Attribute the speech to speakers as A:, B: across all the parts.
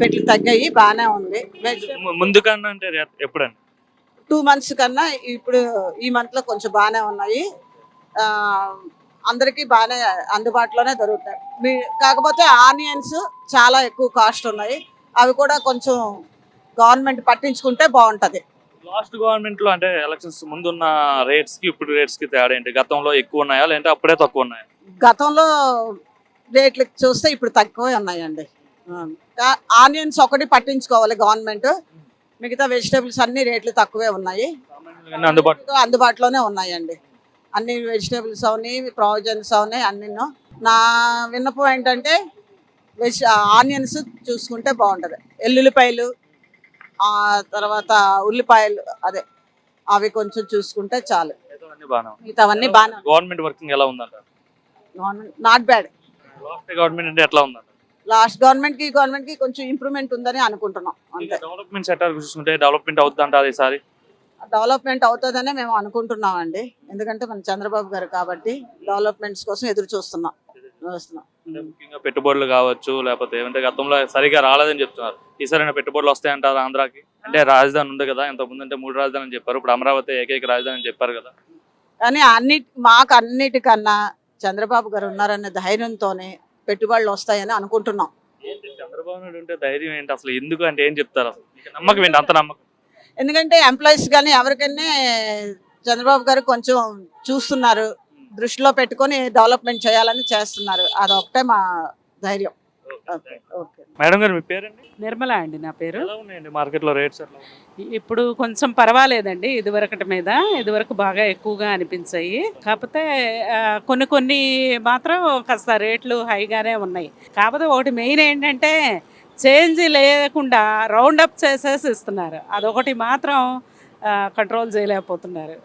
A: పెట్లు తగ్గాయి, బాగానే ఉంది.
B: ముందు కన్నా అంటే ఎప్పుడండి?
A: 2 months కన్నా ఇప్పుడు ఈ మంత్ లో కొంచెం బాగానే ఉన్నాయి. ఆ, అందరికీ బాగానే అందుబాటులోనే దొరుకుతాయి. కాకపోతే ఆనియన్స్ చాలా ఎక్కువ కాస్ట్ ఉన్నాయి. అవి కూడా కొంచెం గవర్నమెంట్ పట్టించుకుంటే బాగుంటది.
B: లాస్ట్ గవర్నమెంట్ లో అంటే ఎలక్షన్స్ ముందున్న రేట్స్ కి ఇప్పుడు రేట్స్ కి తేడా ఏంటి? గతంలో ఎక్కువ ఉన్నాయా లేదంటే అప్పుడే తక్కువ ఉన్నాయా?
A: గతంలో రేట్లు చూస్తే ఇప్పుడు తక్కువే ఉన్నాయండి. ఆనియన్స్ ఒకటి పట్టించుకోవాలి గవర్నమెంట్, మిగతా వెజిటేబుల్స్ అన్ని రేట్లు తక్కువే ఉన్నాయి, అందుబాటులోనే ఉన్నాయండి. అన్ని వెజిటేబుల్స్ అవని, ప్రావిజన్స్ అవని అన్ని. నా విన్నపం ఏంటంటే ఆనియన్స్ చూసుకుంటే బాగుంటది. ఎల్లుల్లిపాయలు, ఆ తర్వాత ఉల్లిపాయలు, అదే అవి కొంచెం చూసుకుంటే చాలు. మిగతావన్నీ బాగా
B: గవర్నమెంట్ వర్కింగ్ ఎలా ఉందంటారు?
A: Not bad.
B: లాస్ట్ గవర్నమెంట్ అంటే ఎట్లా ఉందంట?
A: లాస్ట్ గవర్నమెంట్ కి కొంచెం ఇంప్రూవ్మెంట్ ఉందని అనుకుంటున్నాం. అంతే.
B: డెవలప్మెంట్ సెక్టర్ చూసుకుంటే డెవలప్మెంట్ అవుతుందంటారు ఈసారి?
A: డెవలప్మెంట్ అవుతుందనే మేము అనుకుంటున్నాం అండి. ఎందుకంటే మన చంద్రబాబు గారు కాబట్టి డెవలప్మెంట్స్ కోసం ఎదురు చూస్తున్నాం.
B: ముఖ్యంగా పెట్టుబడులు కావచ్చు, లేకపోతే ఏమంటే గతంలో సరిగా రాలేదని చెప్తున్నారు. ఈసారి పెట్టుబడులు వస్తాయంటారు ఆంధ్రాకి? అంటే రాజధాని ఉంది కదా, ఇంతకు ముందు అంటే 3 రాజధాని అని చెప్పారు, ఇప్పుడు అమరావతి ఏకైక రాజధాని అని చెప్పారు కదా.
A: కానీ మాకు అన్నిటికన్నా చంద్రబాబు గారు ఉన్నారనే ధైర్యంతోనే పెట్టుబడులు వస్తాయని అనుకుంటున్నాం.
B: చంద్రబాబు నాయుడు ఉంటే ధైర్యం ఏంటి అసలు? ఎందుకు అంటే ఏం చెప్తారు అసలు? నమ్మకం ఏంటి, అంత నమ్మకం?
A: ఎందుకంటే ఎంప్లాయీస్ కానీ ఎవరికైనా చంద్రబాబు గారు కొంచెం చూస్తున్నారు, దృష్టిలో పెట్టుకొని డెవలప్మెంట్ చేయాలని చేస్తున్నారు. అదొకటే మా ధైర్యం.
B: మేడం గారు మీ పేరండి?
C: నిర్మల అండి నా పేరు.
B: ఎలా ఉన్నాయండి మార్కెట్ లో రేట్స్?
C: ఇప్పుడు కొంచెం పర్వాలేదండి, ఇదివరకు బాగా ఎక్కువగా అనిపించాయి. కాకపోతే కొన్ని మాత్రం కాస్త రేట్లు హైగానే ఉన్నాయి. కాకపోతే ఒకటి మెయిన్ ఏంటంటే చేంజ్ లేకుండా రౌండ్ అప్ చేసేసి ఇస్తున్నారు. అదొకటి మాత్రం కంట్రోల్ చేయలేకపోతున్నారు.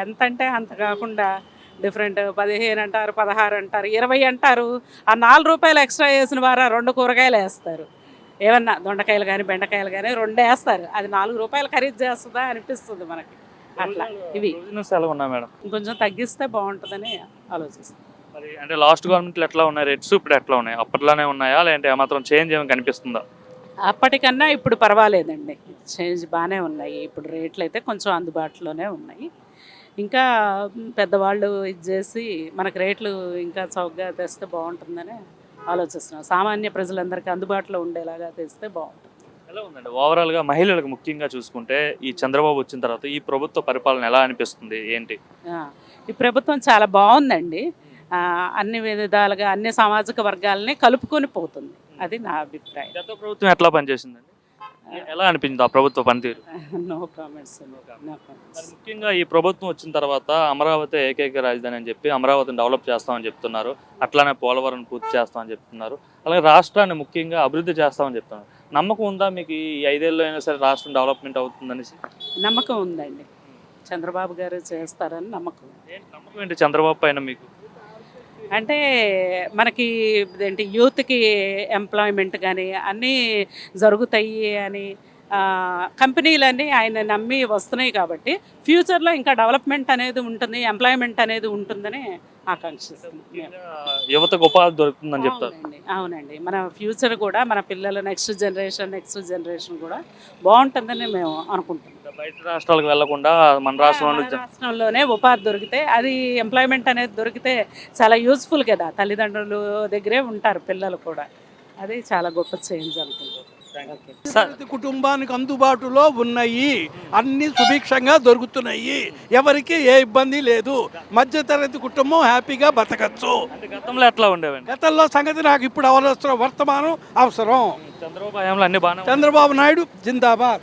C: ఎంత అంటే అంత కాకుండా డిఫరెంట్ 15 అంటారు, 16 అంటారు, 20 అంటారు. ఆ 4 రూపాయలు ఎక్స్ట్రా వేసిన వారా 2 కూరగాయలు వేస్తారు. ఏమన్నా దొండకాయలు కానీ బెండకాయలు కానీ 2 వేస్తారు. అది 4 రూపాయలు ఖరీదు చేస్తుందా అనిపిస్తుంది మనకి. అట్లా ఇవి కొంచెం తగ్గిస్తే బాగుంటుందని ఆలోచిస్తాం.
B: మరి అంటే లాస్ట్ గవర్నమెంట్లో ఎట్లా ఉన్నాయి రేట్స్, ఇప్పుడు ఎట్లా ఉన్నాయి? అప్పట్లోనే ఉన్నాయా లేదంటే ఏమాత్రం చేంజ్ ఏమైనా కనిపిస్తుందా?
C: అప్పటికన్నా ఇప్పుడు పర్వాలేదండి, చేంజ్ బాగానే ఉన్నాయి. ఇప్పుడు రేట్లు అయితే కొంచెం అందుబాటులోనే ఉన్నాయి. ఇంకా పెద్దవాళ్ళు ఇది చేసి మనకు రేట్లు ఇంకా చౌకగా తెస్తే బాగుంటుందని ఆలోచిస్తున్నాం. సామాన్య ప్రజలందరికీ అందుబాటులో ఉండేలాగా తెస్తే బాగుంటుంది.
B: ఎలా ఉందండి ఓవరాల్గా మహిళలకు ముఖ్యంగా చూసుకుంటే ఈ చంద్రబాబు వచ్చిన తర్వాత ఈ ప్రభుత్వ పరిపాలన ఎలా అనిపిస్తుంది ఏంటి?
C: ఈ ప్రభుత్వం చాలా బాగుందండి. అన్ని విధాలుగా అన్ని సామాజిక వర్గాలని కలుపుకొని పోతుంది. అది నా అభిప్రాయం.
B: గత ప్రభుత్వం ఎట్లా పనిచేసిందండి? ఎలా అనిపించింది ఆ ప్రభుత్వ పనితీరు?
C: No comments.
B: ముఖ్యంగా ఈ ప్రభుత్వం వచ్చిన తర్వాత అమరావతి ఏకైక రాజధాని అని చెప్పి అమరావతిని డెవలప్ చేస్తామని చెప్తున్నారు. అట్లానే పోలవరం పూర్తి చేస్తామని చెప్తున్నారు. అలాగే రాష్ట్రాన్ని ముఖ్యంగా అభివృద్ధి చేస్తామని చెప్తున్నారు. నమ్మకం ఉందా మీకు ఈ 5 ఏళ్ళలో అయినా సరే రాష్ట్రం డెవలప్మెంట్ అవుతుందనేసి?
C: నమ్మకం ఉందండి, చంద్రబాబు గారు చేస్తారని నమ్మకం.
B: నమ్మకం ఏంటి చంద్రబాబు పైన మీకు?
C: అంటే మనకి ఏంటి యూత్కి ఎంప్లాయ్మెంట్ కానీ అన్నీ జరుగుతాయి అని కంపెనీలన్నీ ఆయన నమ్మి వస్తున్నాయి కాబట్టి ఫ్యూచర్లో ఇంకా డెవలప్మెంట్ అనేది ఉంటుంది, ఎంప్లాయ్మెంట్ అనేది ఉంటుందని ఆకాంక్షిస్తున్నాం.
B: యువతకు ఉపాధి దొరుకుతుందని చెప్తారు.
C: అవునండి, మన ఫ్యూచర్ కూడా మన పిల్లల నెక్స్ట్ జనరేషన్ కూడా బాగుంటుందని మేము అనుకుంటున్నాం.
B: బయట రాష్ట్రాలకు వెళ్లకుండా మన
C: రాష్ట్రంలోనే ఉపాధి దొరికితే, అది ఎంప్లాయ్మెంట్ అనేది దొరికితే చాలా యూస్ఫుల్ కదా. తల్లిదండ్రులు దగ్గరే ఉంటారు పిల్లలు కూడా, అది చాలా గొప్ప చేంజ్ అనుకుంటున్నాం.
D: కుటుంబానికి అందుబాటులో ఉన్నాయి, అన్ని సుభిక్షంగా దొరుకుతున్నాయి, ఎవరికి ఏ ఇబ్బంది లేదు, మధ్యతరగతి కుటుంబం హ్యాపీగా బతకచ్చు.
B: గతంలో ఎట్లా ఉండేవండి?
D: గతంలో సంగతి నాకు ఇప్పుడు అవసరం, వర్తమానం అవసరం.
B: చంద్రబాబు
D: నాయుడు జిందాబాద్.